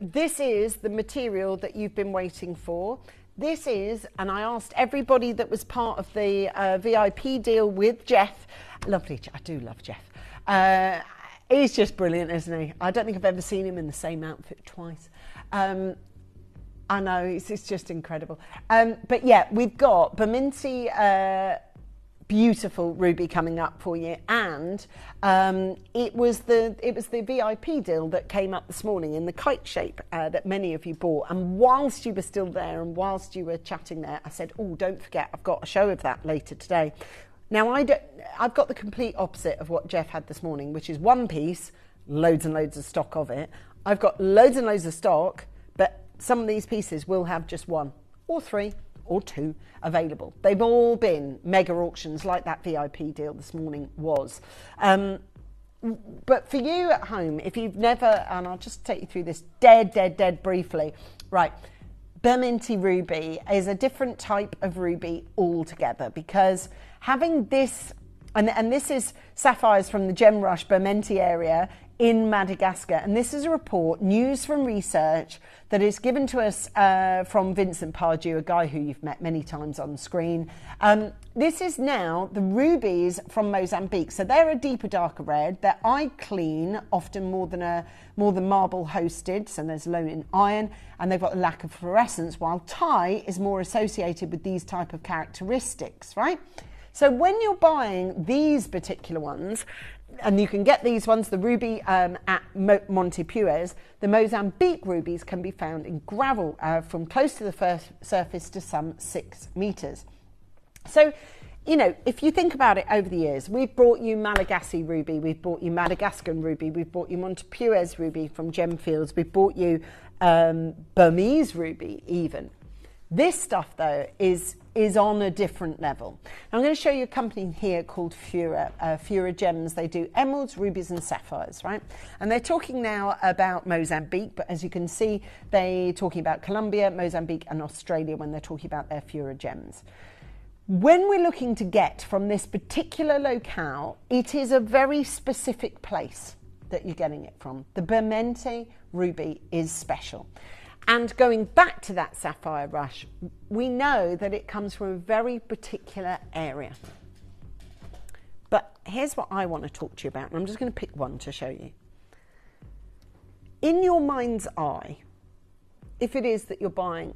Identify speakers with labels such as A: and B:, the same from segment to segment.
A: This is the material that you've been waiting for. This is, and I asked everybody that was part of the VIP deal with Jeff. Lovely, I do love Jeff. He's just brilliant, isn't he? I don't think I've ever seen him in the same outfit twice. I know, it's just incredible. But yeah, we've got Berminti beautiful ruby coming up for you, and it was the VIP deal that came up this morning in the kite shape that many of you bought. And whilst you were still there and whilst you were chatting there, I said, oh, don't forget, I've got a show of that later today. Now I've got the complete opposite of what Jeff had this morning, which is one piece, loads and loads of stock of it. I've got loads and loads of stock, but some of these pieces will have just one or three or two available. They've all been mega auctions like that VIP deal this morning was. But for you at home, if you've never, and I'll just take you through this dead briefly. Right, Berminti ruby is a different type of ruby altogether, because having this, and this is sapphires from the Gemrush Berminti area in Madagascar, and this is a report, news from research, that is given to us from Vincent Pardew, a guy who you've met many times on screen. This is now the rubies from Mozambique. So they're a deeper, darker red. They're eye clean, often more than marble hosted, so there's low in iron, and they've got a lack of fluorescence, while Thai is more associated with these type of characteristics, right? So when you're buying these particular ones, and you can get these ones, the ruby at Monte Puez, the Mozambique rubies can be found in gravel from close to the surface to some 6 meters. So, you know, if you think about it over the years, we've brought you Malagasy ruby, we've brought you Madagascan ruby, we've brought you Monte Puez ruby from Gemfields, we've brought you Burmese ruby even. This stuff, though, is on a different level. Now, I'm going to show you a company here called Fura, Fura Gems. They do emeralds, rubies and sapphires, right? And they're talking now about Mozambique, but as you can see, they're talking about Colombia, Mozambique and Australia when they're talking about their Fura Gems. When we're looking to get from this particular locale, it is a very specific place that you're getting it from. The Berminti ruby is special. And going back to that sapphire rush, we know that it comes from a very particular area. But here's what I want to talk to you about, and I'm just going to pick one to show you. In your mind's eye, if it is that you're buying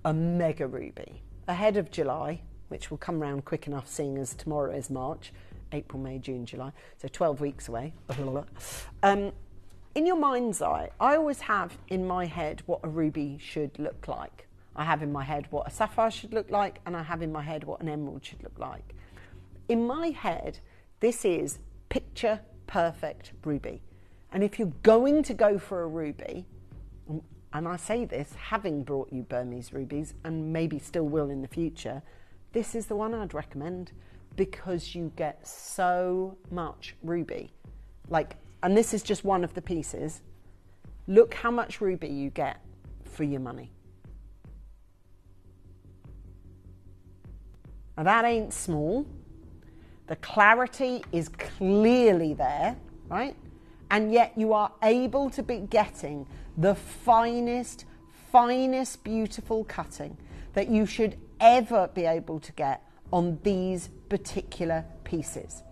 A: a mega ruby ahead of July, which will come round quick enough seeing as tomorrow is March, April, May, June, July, so 12 weeks away. In your mind's eye, I always have in my head what a ruby should look like. I have in my head what a sapphire should look like, and I have in my head what an emerald should look like. In my head, this is picture perfect ruby. And if you're going to go for a ruby, and I say this having brought you Burmese rubies and maybe still will in the future, this is the one I'd recommend, because you get so much ruby. And this is just one of the pieces. Look how much ruby you get for your money. Now that ain't small. The clarity is clearly there, right? And yet you are able to be getting the finest beautiful cutting that you should ever be able to get on these particular pieces.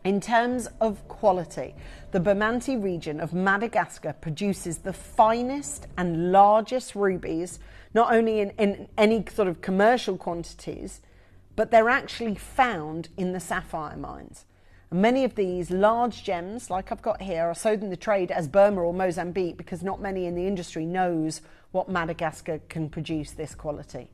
A: In terms of quality, the Berminti region of Madagascar produces the finest and largest rubies, not only in any sort of commercial quantities, but they're actually found in the sapphire mines. And many of these large gems, like I've got here, are sold in the trade as Burma or Mozambique, because not many in the industry knows what Madagascar can produce this quality.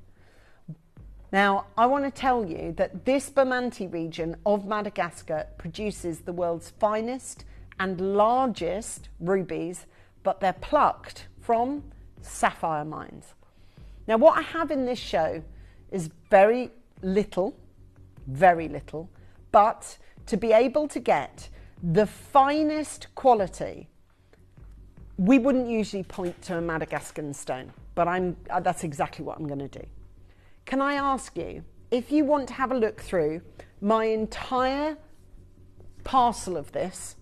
A: Now, I want to tell you that this Berminti region of Madagascar produces the world's finest and largest rubies, but they're plucked from sapphire mines. Now, what I have in this show is very little, but to be able to get the finest quality, we wouldn't usually point to a Madagascan stone, but that's exactly what I'm going to do. Can I ask you, if you want to have a look through, my entire parcel of this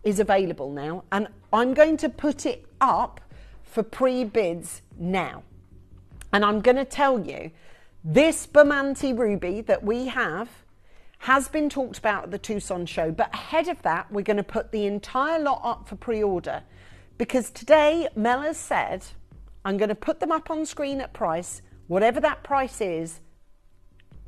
A: is available now, and I'm going to put it up for pre-bids now. And I'm going to tell you, this Bermonti Ruby that we have has been talked about at the Tucson show, but ahead of that, we're going to put the entire lot up for pre-order, because today Mel has said, I'm going to put them up on screen at price, whatever that price is,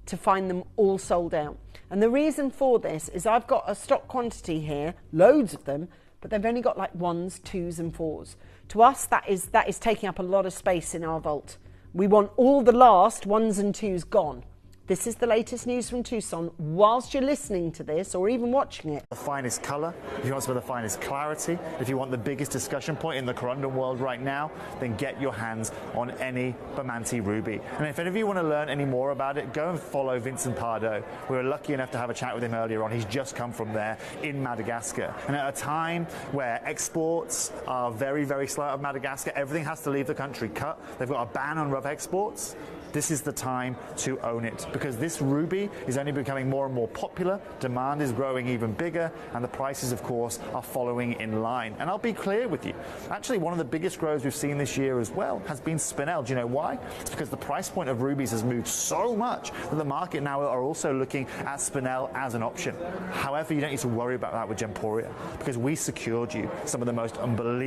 A: to find them all sold out. And the reason for this is I've got a stock quantity here, loads of them, but they've only got like 1s, 2s and 4s. To us, that is taking up a lot of space in our vault. We want all the last 1s and 2s gone. This is the latest news from Tucson. Whilst you're listening to this or even watching it.
B: The finest colour, if you want some of the finest clarity, if you want the biggest discussion point in the corundum world right now, then get your hands on any Bermonti Ruby. And if any of you want to learn any more about it, go and follow Vincent Pardo. We were lucky enough to have a chat with him earlier on. He's just come from there in Madagascar. And at a time where exports are very, very slow out of Madagascar, everything has to leave the country cut. They've got a ban on rough exports. This is the time to own it, because this ruby is only becoming more and more popular, demand is growing even bigger, and the prices, of course, are following in line. And I'll be clear with you, actually one of the biggest grows we've seen this year as well has been Spinel. Do you know why? It's because the price point of rubies has moved so much that the market now are also looking at Spinel as an option. However, you don't need to worry about that with Gemporia, because we secured you some of the most unbelievable